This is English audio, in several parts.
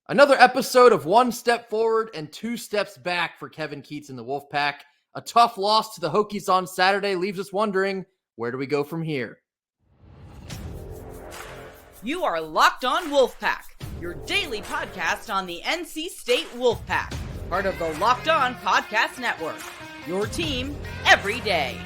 Another episode of one step forward and two steps back for Kevin Keatts and the Wolfpack. A tough loss to the Hokies on Saturday leaves us wondering, where do we go from here? You are Locked On Wolfpack, your daily podcast on the NC State Wolfpack, part of the Locked On Podcast Network, your team every day.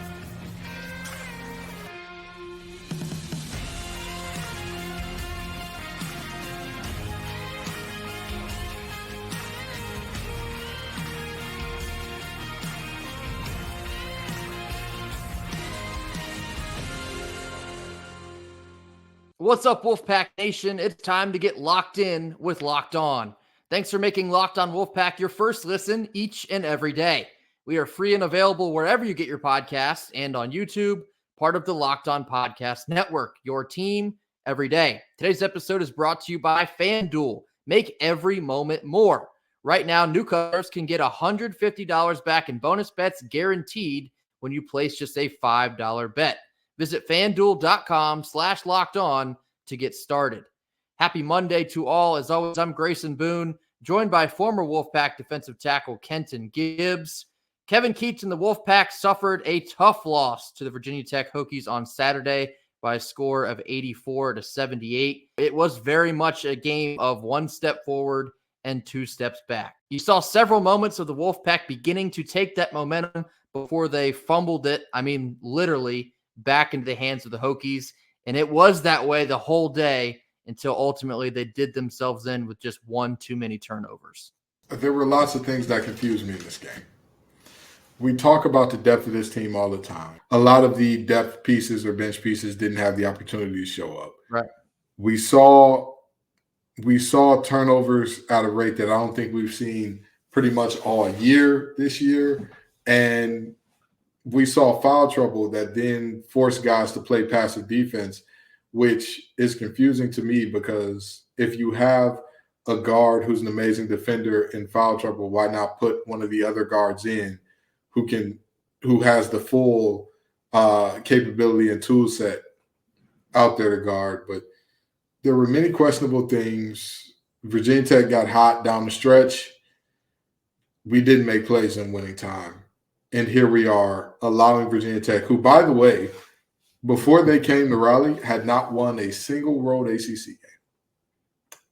What's up, Wolfpack Nation? It's time to get locked in with Locked On. Thanks for making Locked On Wolfpack your first listen each and every day. We are free and available wherever you get your podcasts and on YouTube, part of the Locked On Podcast Network, your team every day. Today's episode is brought to you by FanDuel. Make every moment more. Right now, newcomers can get $150 back in bonus bets guaranteed when you place just a $5 bet. Visit FanDuel.com/lockedon to get started. Happy Monday to all. As always, I'm Grayson Boone, joined by former Wolfpack defensive tackle Kenton Gibbs. Kevin Keatts and the Wolfpack suffered a tough loss to the Virginia Tech Hokies on Saturday by a score of 84-78. It was very much a game of one step forward and two steps back. You saw several moments of the Wolfpack beginning to take that momentum before they fumbled it. Literally back into the hands of the Hokies. And it was that way the whole day until ultimately they did themselves in with just one too many turnovers. There were lots of things that confused me in this game. We talk about the depth of this team all the time. A lot of the depth pieces or bench pieces didn't have the opportunity to show up. Right. We saw turnovers at a rate that I don't think we've seen pretty much all year this year. And we saw foul trouble that then forced guys to play passive defense, which is confusing to me because if you have a guard who's an amazing defender in foul trouble, why not put one of the other guards in who has the full capability and tool set out there to guard? But there were many questionable things. Virginia Tech got hot down the stretch. We didn't make plays in winning time. And here we are allowing Virginia Tech, who, by the way, before they came to Raleigh, had not won a single road ACC game,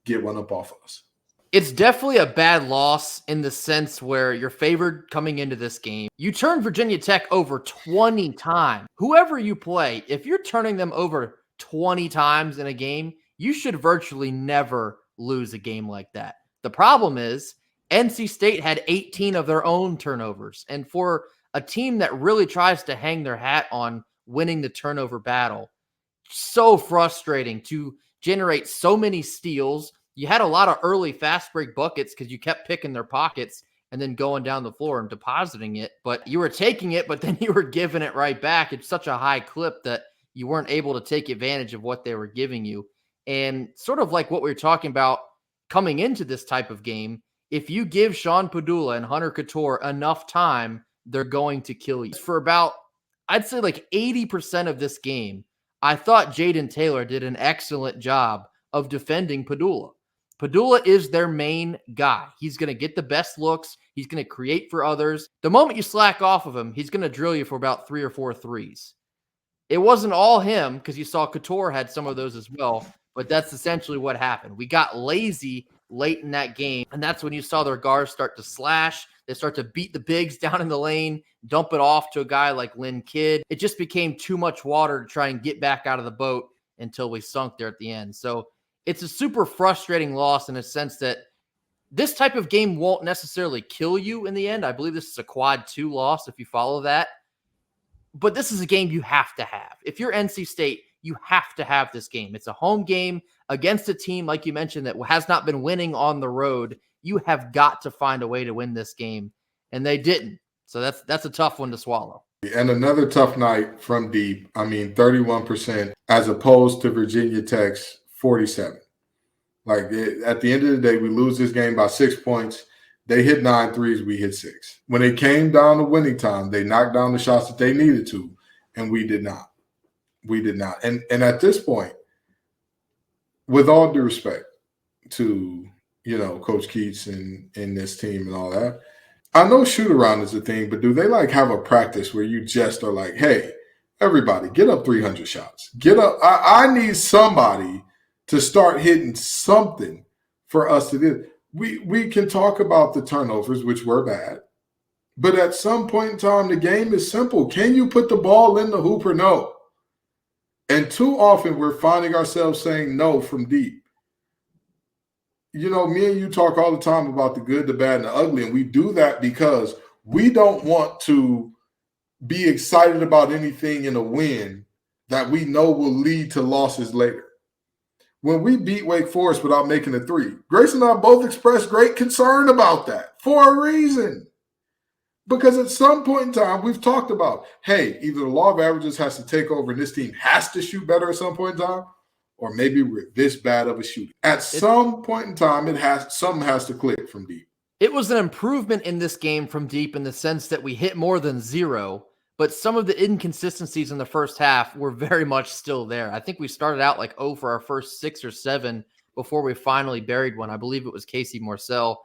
get one up off us. It's definitely a bad loss in the sense where you're favored coming into this game. You turn Virginia Tech over 20 times. Whoever you play, if you're turning them over 20 times in a game, you should virtually never lose a game like that. The problem is NC State had 18 of their own turnovers. And for a team that really tries to hang their hat on winning the turnover battle, so frustrating to generate so many steals. You had a lot of early fast break buckets because you kept picking their pockets and then going down the floor and depositing it. But you were taking it, but then you were giving it right back. It's such a high clip that you weren't able to take advantage of what they were giving you. And sort of like what we were talking about coming into this type of game, if you give Sean Padula and Hunter Couture enough time, they're going to kill you. For about, I'd say like 80% of this game, I thought Jaden Taylor did an excellent job of defending Padula. Padula is their main guy. He's going to get the best looks. He's going to create for others. The moment you slack off of him, he's going to drill you for about 3 or 4 threes. It wasn't all him because you saw Couture had some of those as well, but that's essentially what happened. We got lazy late in that game, and that's when you saw their guards start to slash. They start to beat the bigs down in the lane, dump it off to a guy like Lynn Kidd. It just became too much water to try and get back out of the boat until we sunk there at the end. So it's a super frustrating loss in a sense that this type of game won't necessarily kill you in the end. I believe this is a quad 2 loss if you follow that. But this is a game you have to have. If you're NC State, you have to have this game. It's a home game against a team, like you mentioned, that has not been winning on the road. You have got to find a way to win this game, and they didn't. So that's a tough one to swallow. And another tough night from deep. 31% as opposed to Virginia Tech's 47. At the end of the day, we lose this game by 6 points. They hit 9 threes, we hit 6. When it came down to winning time, they knocked down the shots that they needed to, and we did not. We did not. And at this point, with all due respect to Coach Keatts and this team and all that. I know shoot around is a thing, but do they like have a practice where you just are like, hey, everybody, get up 300 shots. Get up. I need somebody to start hitting something for us to do. We can talk about the turnovers, which were bad, but at some point in time, the game is simple. Can you put the ball in the hoop or no? And too often we're finding ourselves saying no from deep. Me and you talk all the time about the good, the bad, and the ugly, and we do that because we don't want to be excited about anything in a win that we know will lead to losses later. When we beat Wake Forest without making a three, Grace and I both expressed great concern about that for a reason. Because at some point in time, we've talked about, hey, either the law of averages has to take over and this team has to shoot better at some point in time, or maybe we're this bad of a shooter. At some point in time, something has to click from deep. It was an improvement in this game from deep in the sense that we hit more than 0, but some of the inconsistencies in the first half were very much still there. I think we started out like 0 for our first 6 or 7 before we finally buried one. I believe it was Casey Morsell.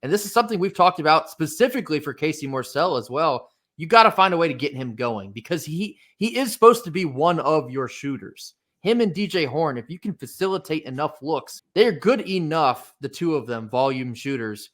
And this is something we've talked about specifically for Casey Morsell as well. You got to find a way to get him going because he is supposed to be one of your shooters. Him and DJ Horn, if you can facilitate enough looks, they're good enough, the two of them, volume shooters,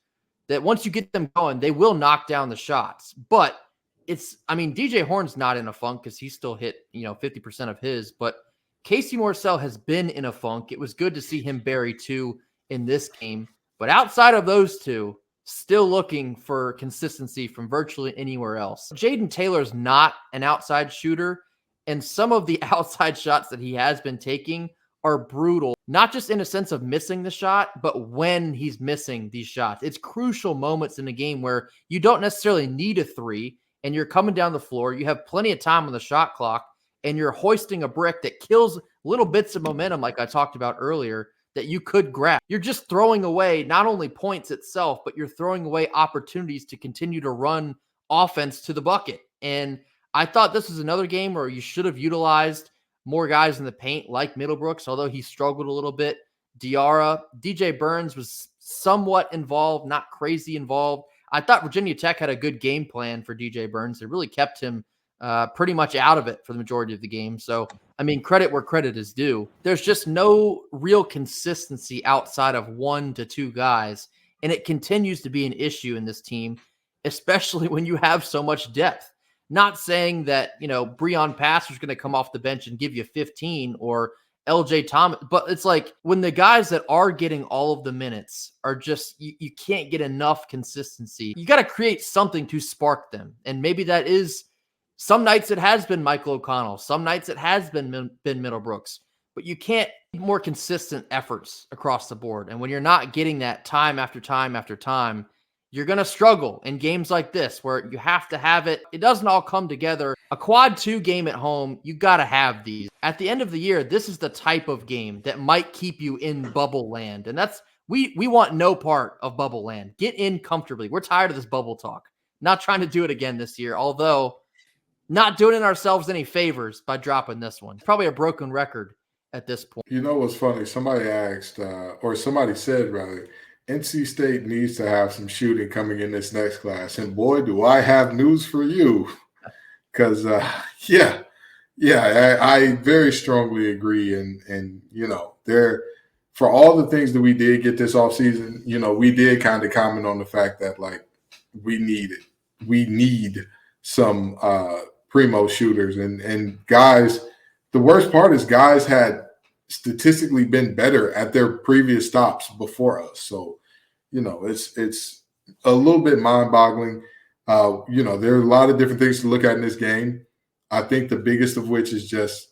that once you get them going, they will knock down the shots. But DJ Horn's not in a funk because he still hit, 50% of his. But Casey Morsell has been in a funk. It was good to see him bury 2 in this game. But outside of those 2, still looking for consistency from virtually anywhere else. Jaden Taylor's not an outside shooter. And some of the outside shots that he has been taking are brutal, not just in a sense of missing the shot, but when he's missing these shots. It's crucial moments in a game where you don't necessarily need a 3 and you're coming down the floor. You have plenty of time on the shot clock and you're hoisting a brick that kills little bits of momentum like I talked about earlier that you could grab. You're just throwing away not only points itself, but you're throwing away opportunities to continue to run offense to the bucket. And I thought this was another game where you should have utilized more guys in the paint like Middlebrooks, although he struggled a little bit. DJ Burns was somewhat involved, not crazy involved. I thought Virginia Tech had a good game plan for DJ Burns. It really kept him pretty much out of it for the majority of the game. So, credit where credit is due. There's just no real consistency outside of 1 to 2 guys, and it continues to be an issue in this team, especially when you have so much depth. Not saying that, Breon Passer's going to come off the bench and give you 15 or LJ Thomas, but it's like when the guys that are getting all of the minutes are just, you can't get enough consistency. You got to create something to spark them. And maybe that is some nights it has been Michael O'Connell. Some nights it has been Middlebrooks, but you can't more consistent efforts across the board. And when you're not getting that time after time after time, you're going to struggle in games like this where you have to have it. It doesn't all come together. A quad 2 game at home, you got to have these. At the end of the year, this is the type of game that might keep you in bubble land. And that's, we want no part of bubble land. Get in comfortably. We're tired of this bubble talk. Not trying to do it again this year, although not doing ourselves any favors by dropping this one. Probably a broken record at this point. You know what's funny? Somebody asked, or somebody said rather, NC State needs to have some shooting coming in this next class. And boy, do I have news for you. Because, I very strongly agree. And there, for all the things that we did get this offseason, we did kind of comment on the fact that, like, we need some primo shooters. And guys, the worst part is guys had statistically been better at their previous stops before us. So, it's a little bit mind-boggling. There are a lot of different things to look at in this game. I think the biggest of which is just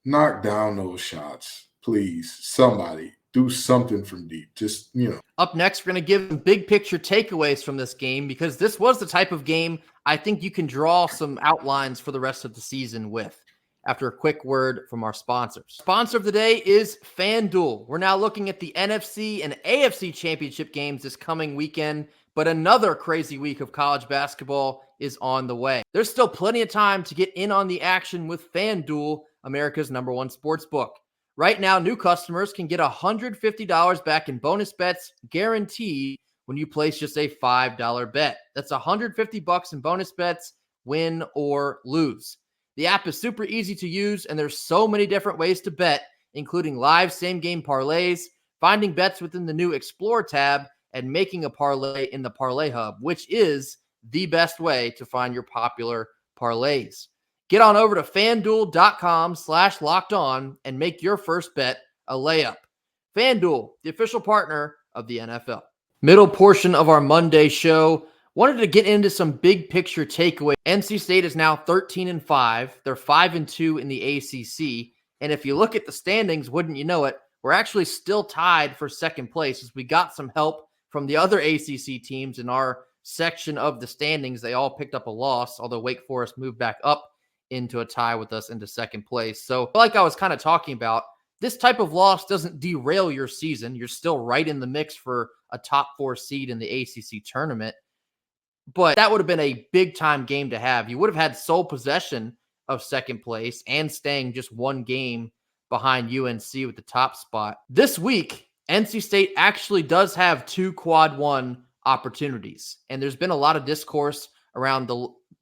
knock down those shots. Please, somebody do something from deep. Up next, we're going to give some big picture takeaways from this game because this was the type of game I think you can draw some outlines for the rest of the season with. After a quick word from our sponsors. Sponsor of the day is FanDuel. We're now looking at the NFC and AFC championship games this coming weekend, but another crazy week of college basketball is on the way. There's still plenty of time to get in on the action with FanDuel, America's #1 sports book. Right now, new customers can get $150 back in bonus bets guaranteed when you place just a $5 bet. That's $150 in bonus bets, win or lose. The app is super easy to use, and there's so many different ways to bet, including live same-game parlays, finding bets within the new Explore tab, and making a parlay in the Parlay Hub, which is the best way to find your popular parlays. Get on over to FanDuel.com/lockedon and make your first bet a layup. FanDuel, the official partner of the NFL. Middle portion of our Monday show, wanted to get into some big picture takeaway. NC State is now 13-5. They're 5-2 in the ACC. And if you look at the standings, wouldn't you know it, we're actually still tied for second place as we got some help from the other ACC teams in our section of the standings. They all picked up a loss, although Wake Forest moved back up into a tie with us into second place. So like I was kind of talking about, this type of loss doesn't derail your season. You're still right in the mix for a top 4 seed in the ACC tournament. But that would have been a big time game to have. You would have had sole possession of second place and staying just one game behind UNC with the top spot. This week, NC State actually does have 2 quad 1 opportunities. And there's been a lot of discourse around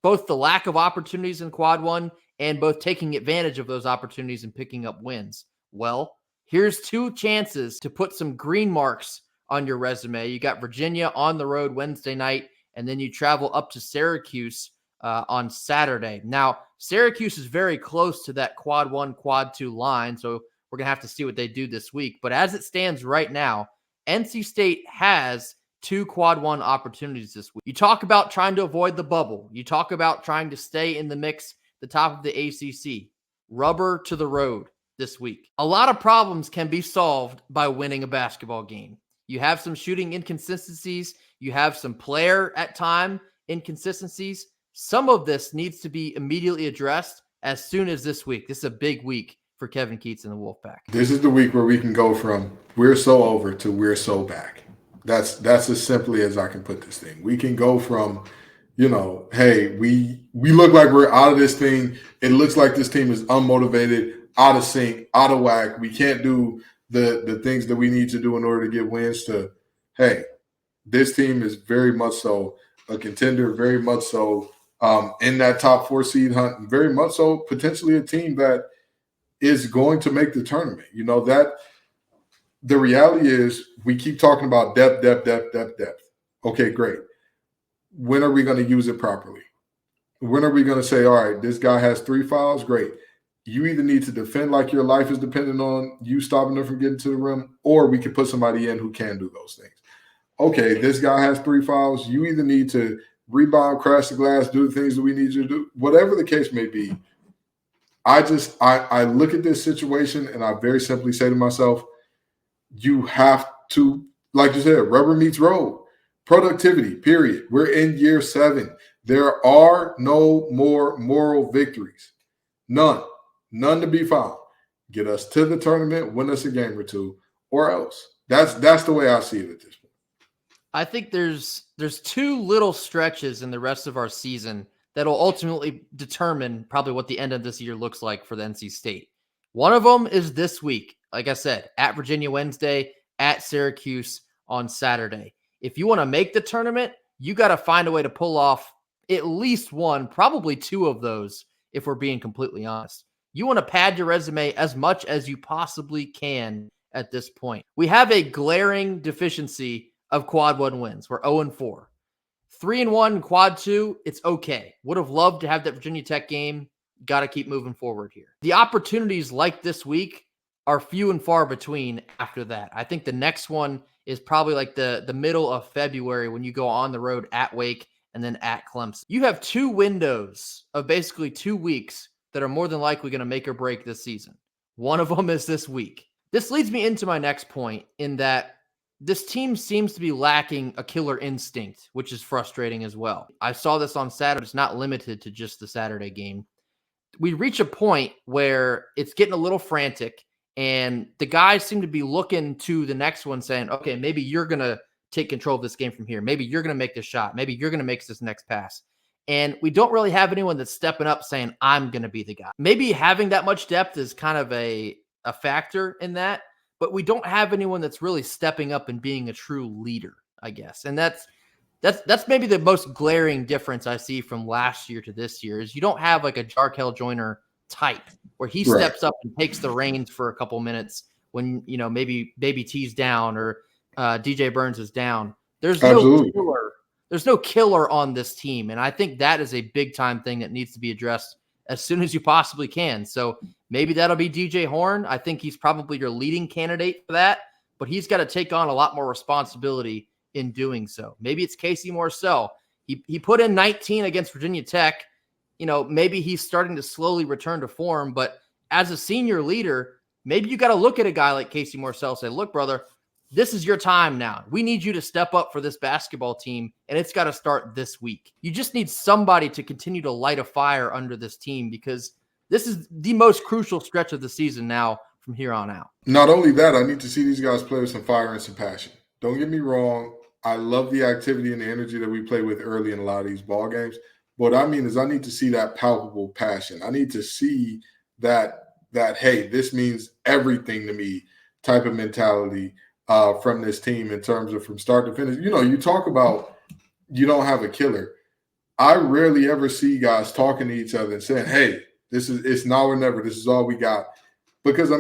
both the lack of opportunities in quad 1 and both taking advantage of those opportunities and picking up wins. Well, here's 2 chances to put some green marks on your resume. You got Virginia on the road Wednesday night, and then you travel up to Syracuse on Saturday. Now, Syracuse is very close to that quad 1, quad 2 line, so we're going to have to see what they do this week. But as it stands right now, NC State has 2 quad 1 opportunities this week. You talk about trying to avoid the bubble. You talk about trying to stay in the mix, the top of the ACC. Rubber to the road this week. A lot of problems can be solved by winning a basketball game. You have some shooting inconsistencies. You have some player at time inconsistencies. Some of this needs to be immediately addressed as soon as this week. This is a big week for Kevin Keatts and the Wolfpack. This is the week where we can go from we're so over to we're so back. That's as simply as I can put this thing. We can go from, hey, we look like we're out of this thing. It looks like this team is unmotivated, out of sync, out of whack. We can't do the things that we need to do in order to get wins to, hey, this team is very much so a contender, very much so in that top 4 seed hunt, very much so potentially a team that is going to make the tournament. That the reality is we keep talking about depth. Okay, great. When are we going to use it properly? When are we going to say, all right, this guy has 3 fouls? Great. You either need to defend like your life is dependent on you stopping them from getting to the rim, or we can put somebody in who can do those things. Okay, this guy has 3 fouls. You either need to rebound, crash the glass, do the things that we need you to do, whatever the case may be. I look at this situation and I very simply say to myself, you have to, like you said, rubber meets road. Productivity, period. We're in year 7. There are no more moral victories. None to be found. Get us to the tournament, win us a game or 2, or else. That's the way I see it at this point. I think there's 2 little stretches in the rest of our season that'll ultimately determine probably what the end of this year looks like for the NC State. One of them is this week, like I said, at Virginia Wednesday, at Syracuse on Saturday. If you want to make the tournament, you got to find a way to pull off at least 1, probably 2 of those, if we're being completely honest. You want to pad your resume as much as you possibly can at this point. We have a glaring deficiency of quad 1 wins. We're 0-4. 3-1 quad 2, it's okay. Would have loved to have that Virginia Tech game. Got to keep moving forward here. The opportunities like this week are few and far between after that. I think the next one is probably like the middle of February when you go on the road at Wake and then at Clemson. You have 2 windows of basically 2 weeks that are more than likely going to make or break this season. One of them is this week. This leads me into my next point in that this team seems to be lacking a killer instinct, which is frustrating as well. I saw this on Saturday. It's not limited to just the Saturday game. We reach a point where it's getting a little frantic, and the guys seem to be looking to the next one saying, okay, maybe you're going to take control of this game from here. Maybe you're going to make this shot. Maybe you're going to make this next pass. And we don't really have anyone that's stepping up saying, I'm going to be the guy. Maybe having that much depth is kind of a a factor in that, but we don't have anyone that's really stepping up and being a true leader, I guess. And that's maybe the most glaring difference I see from last year to this year is you don't have like a Jarkel Joyner type where he Right. steps up and takes the reins for a couple minutes when, maybe Baby T's down or DJ Burns is down. There's Absolutely. There's no killer on this team. And I think that is a big time thing that needs to be addressed as soon as you possibly can. So maybe that'll be DJ Horn. I think he's probably your leading candidate for that, but he's got to take on a lot more responsibility in doing so. Maybe it's Casey Morcell. He put in 19 against Virginia Tech. Maybe he's starting to slowly return to form, but as a senior leader, maybe you got to look at a guy like Casey Morcell and say, look, brother, this is your time now. We need you to step up for this basketball team, and it's got to start this week. You just need somebody to continue to light a fire under this team because this is the most crucial stretch of the season now from here on out. Not only that, I need to see these guys play with some fire and some passion. Don't get me wrong. I love the activity and the energy that we play with early in a lot of these ball games. What I mean is I need to see that palpable passion. I need to see that hey, this means everything to me type of mentality from this team in terms of from start to finish. You talk about you don't have a killer. I rarely ever see guys talking to each other and saying, hey, it's now or never. This is all we got. Because, I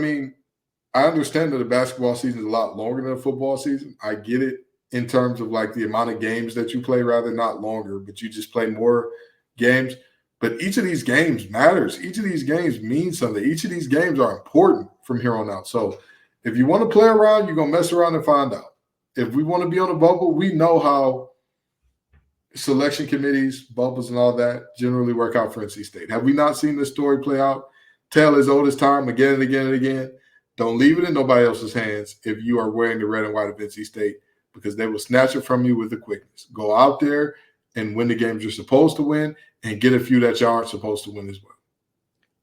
understand that the basketball season is a lot longer than the football season. I get it in terms of like the amount of games that you play, rather not longer, but you just play more games. But each of these games matters. Each of these games means something. Each of these games are important from here on out. So if you want to play around, you're going to mess around and find out. If we want to be on a bubble, we know how selection committees, bubbles, and all that generally work out for NC State. Have we not seen this story play out? Tale as old as time again and again and again. Don't leave it in nobody else's hands if you are wearing the red and white of NC State because they will snatch it from you with the quickness. Go out there and win the games you're supposed to win and get a few that you aren't supposed to win as well.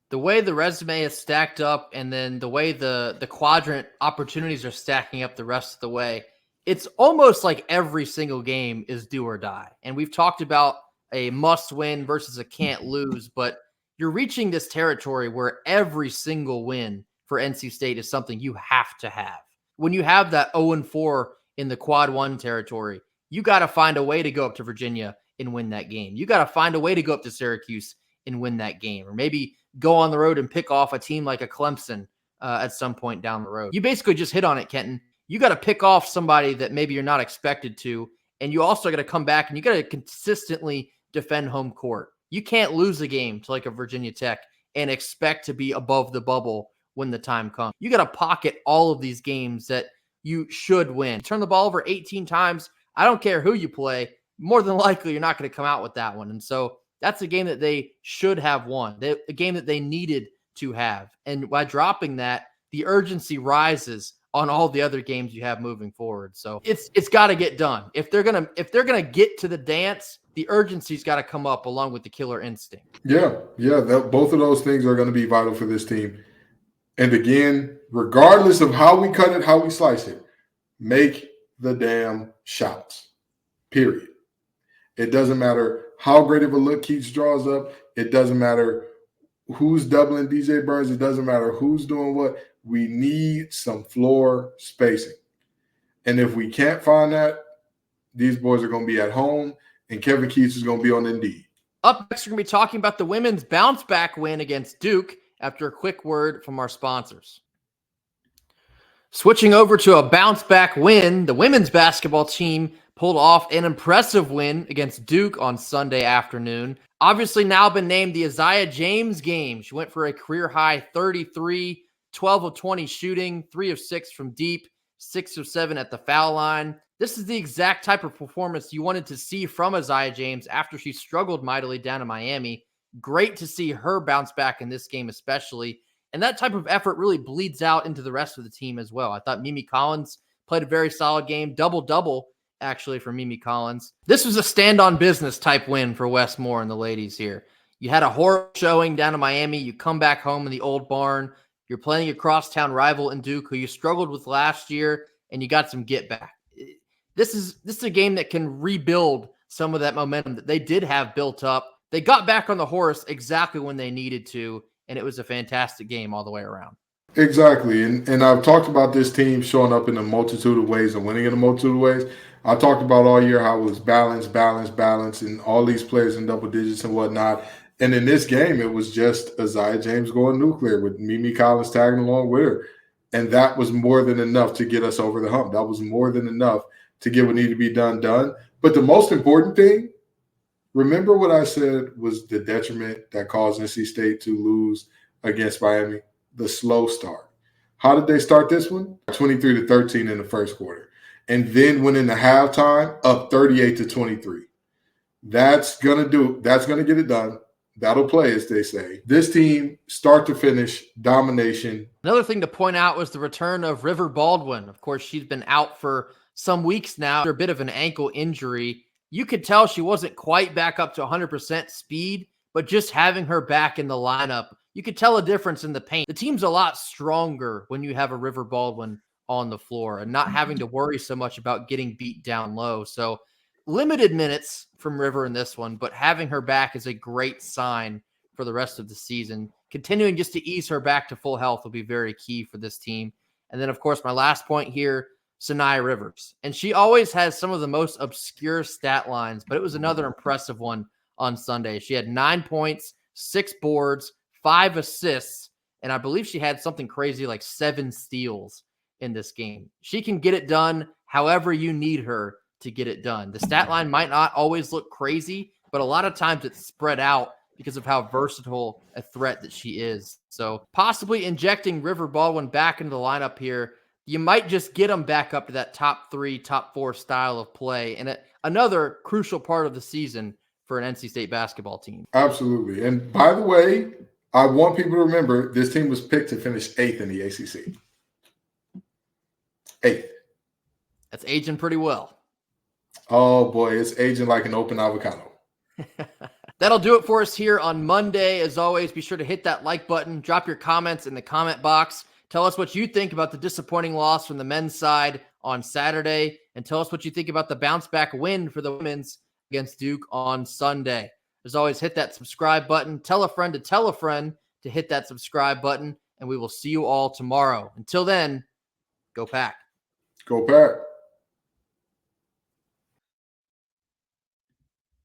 The way the resume is stacked up and then the way the quadrant opportunities are stacking up the rest of the way, it's almost like every single game is do or die. And we've talked about a must win versus a can't lose, but you're reaching this territory where every single win for NC State is something you have to have. When you have that 0-4 in the quad one territory, you got to find a way to go up to Virginia and win that game. You got to find a way to go up to Syracuse and win that game, or maybe go on the road and pick off a team like a Clemson at some point down the road. You basically just hit on it, Kenton. You got to pick off somebody that maybe you're not expected to, and you also got to come back and you got to consistently defend home court. You can't lose a game to like a Virginia Tech and expect to be above the bubble when the time comes. You got to pocket all of these games that you should win. Turn the ball over 18 times. I don't care who you play. More than likely, you're not going to come out with that one. And so that's a game that they should have won, a game that they needed to have. And by dropping that, the urgency rises on all the other games you have moving forward. So it's got to get done. If they're gonna get to the dance, the urgency's got to come up along with the killer instinct. Yeah. Both of those things are going to be vital for this team. And again, regardless of how we cut it, how we slice it, make the damn shots. Period. It doesn't matter how great of a look Keatts draws up. It doesn't matter who's doubling DJ Burns. It doesn't matter who's doing what. We need some floor spacing. And if we can't find that, these boys are going to be at home, and Kevin Keatts is going to be on Indeed. Up next, we're going to be talking about the women's bounce-back win against Duke after a quick word from our sponsors. Switching over to a bounce-back win, the women's basketball team pulled off an impressive win against Duke on Sunday afternoon. Obviously now been named the Isaiah James game. She went for a career-high 33, 12 of 20 shooting, 3 of 6 from deep, 6 of 7 at the foul line. This is the exact type of performance you wanted to see from Isaiah James after she struggled mightily down in Miami. Great to see her bounce back in this game especially. And that type of effort really bleeds out into the rest of the team as well. I thought Mimi Collins played a very solid game, double-double actually for Mimi Collins. This was a stand-on-business type win for Wes Moore and the ladies here. You had a horror showing down in Miami. You come back home in the old barn. You're playing a crosstown rival in Duke who you struggled with last year, and you got some get back. This is a game that can rebuild some of that momentum that they did have built up. They got back on the horse exactly when they needed to, and it was a fantastic game all the way around. Exactly. And I've talked about this team showing up in a multitude of ways and winning in a multitude of ways. I talked about all year how it was balance, and all these players in double digits and whatnot. And in this game, it was just Isaiah James going nuclear with Mimi Collins tagging along with her. And that was more than enough to get us over the hump. That was more than enough to get what needed to be done. But the most important thing, remember what I said was the detriment that caused NC State to lose against Miami? The slow start. How did they start this one? 23-13 in the first quarter. And then went into halftime up 38-23. That's gonna get it done. That'll play, as they say. This team, start to finish, domination. Another thing to point out was the return of River Baldwin. Of course, she's been out for some weeks now after a bit of an ankle injury. You could tell she wasn't quite back up to 100% speed, but just having her back in the lineup, you could tell a difference in the paint. The team's a lot stronger when you have a River Baldwin on the floor and not having to worry so much about getting beat down low. So limited minutes from River in this one, but having her back is a great sign for the rest of the season. Continuing just to ease her back to full health will be very key for this team. And then, of course, my last point here, Sanaya Rivers. And she always has some of the most obscure stat lines, but it was another impressive one on Sunday. She had 9 points, 6 boards, 5 assists, and I believe she had something crazy like 7 steals in this game. She can get it done however you need her to get it done. The stat line might not always look crazy, but a lot of times it's spread out because of how versatile a threat that she is. So possibly injecting River Baldwin back into the lineup here, you might just get them back up to that top 3, top 4 style of play. And another crucial part of the season for an NC State basketball team. Absolutely. And by the way, I want people to remember this team was picked to finish 8th in the ACC. 8th. That's aging pretty well. Oh, boy, it's aging like an open avocado. That'll do it for us here on Monday. As always, be sure to hit that like button. Drop your comments in the comment box. Tell us what you think about the disappointing loss from the men's side on Saturday. And tell us what you think about the bounce-back win for the women's against Duke on Sunday. As always, hit that subscribe button. Tell a friend to hit that subscribe button. And we will see you all tomorrow. Until then, go Pack. Go Pack.